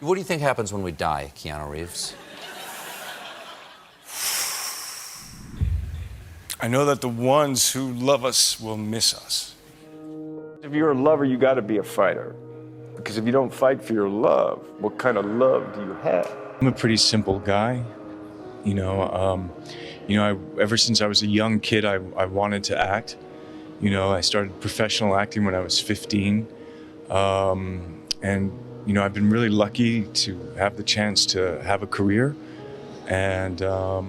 What do you think happens when we die, Keanu Reeves? I know that the ones who love us will miss us. If you're a lover, you gotta be a fighter. Because if you don't fight for your love, what kind of love do you have? I'm a pretty simple guy. Ever since I was a young kid, I wanted to act. I started professional acting when I was 15. I've been really lucky to have the chance to have a career. And I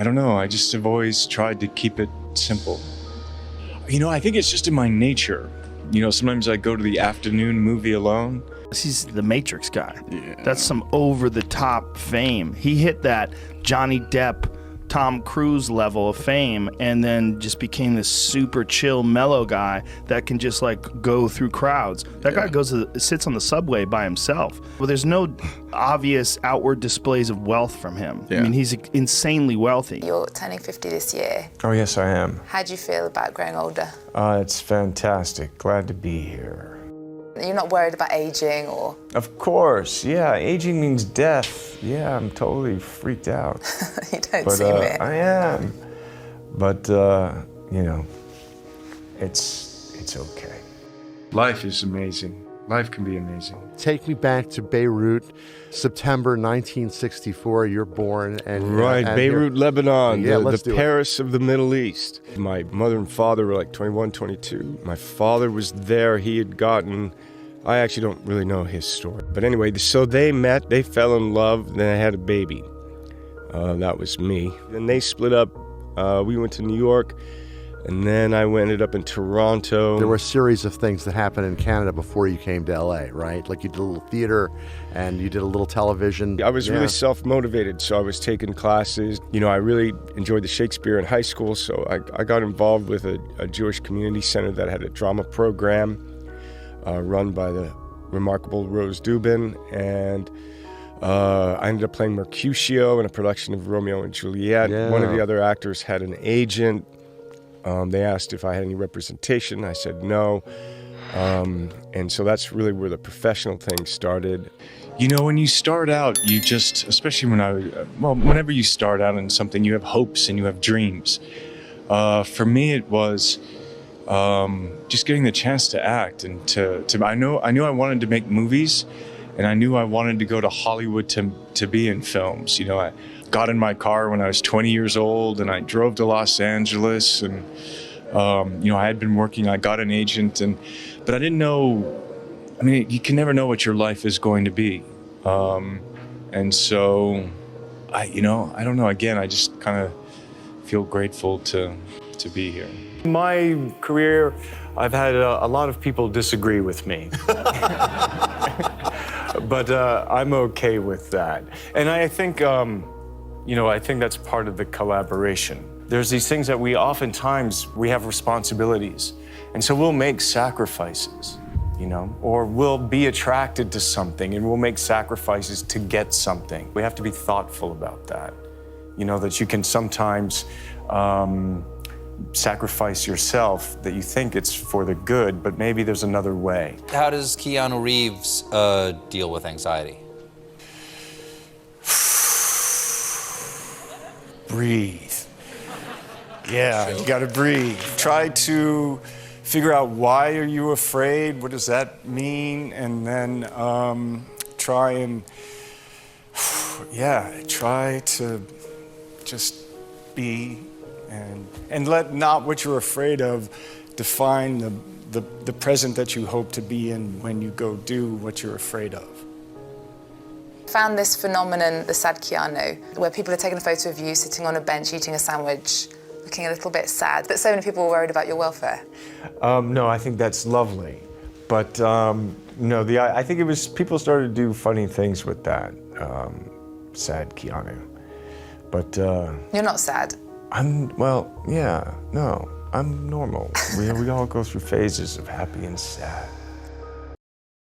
don't know, I just have always tried to keep it simple. I think it's just in my nature. Sometimes I go to the afternoon movie alone. He's the Matrix guy. Yeah. That's some over-the-top fame. He hit that Johnny Depp, Tom Cruise level of fame and then just became this super chill, mellow guy that can just like go through crowds. That guy sits on the subway by himself. Well, there's no obvious outward displays of wealth from him. Yeah. I mean, he's insanely wealthy. You're turning 50 this year. Oh, yes, I am. How do you feel about growing older? It's fantastic. Glad to be here. You're not worried about aging or? Of course, yeah. Aging means death. Yeah, I'm totally freaked out. You don't seem it. I am. But, it's okay. Life is amazing. Life can be amazing. Take me back to Beirut, September 1964. You're born, and right, Beirut, Lebanon, yeah, the Paris of the Middle East. My mother and father were like 21, 22. My father was there. He had gotten, I actually don't really know his story, but anyway, so they met, they fell in love, then I had a baby. That was me. Then they split up. We went to New York. And then I ended up in Toronto. There were a series of things that happened in Canada before you came to LA, right? Like you did a little theater and you did a little television. I was really self-motivated, so I was taking classes. I really enjoyed the Shakespeare in high school, so I got involved with a Jewish community center that had a drama program run by the remarkable Rose Dubin. And I ended up playing Mercutio in a production of Romeo and Juliet. Yeah. One of the other actors had an agent. They asked if I had any representation. I said no. And so that's really where the professional thing started. When you start out, you just, especially whenever you start out in something, you have hopes and you have dreams. For me, it was just getting the chance to act and I knew I wanted to make movies, and I knew I wanted to go to Hollywood to be in films. I got in my car when I was 20 years old and I drove to Los Angeles, and I had been working, I got an agent, but I didn't know, you can never know what your life is going to be. And so I don't know, again, I just kind of feel grateful to be here. My career, I've had a lot of people disagree with me. But I'm okay with that. And I think, I think that's part of the collaboration. There's these things that we have responsibilities. And so we'll make sacrifices, or we'll be attracted to something and we'll make sacrifices to get something. We have to be thoughtful about that. That you can sometimes sacrifice yourself, that you think it's for the good, but maybe there's another way. How does Keanu Reeves deal with anxiety? Breathe. Yeah, you gotta breathe. Try to figure out, why are you afraid? What does that mean? And then try to just be and let not what you're afraid of define the present that you hope to be in when you go do what you're afraid of. Found this phenomenon, the sad Keanu, where people are taking a photo of you sitting on a bench eating a sandwich, looking a little bit sad, that so many people were worried about your welfare. No, I think that's lovely. But no, I think it was, people started to do funny things with that, sad Keanu. But you're not sad? I'm normal. We all go through phases of happy and sad.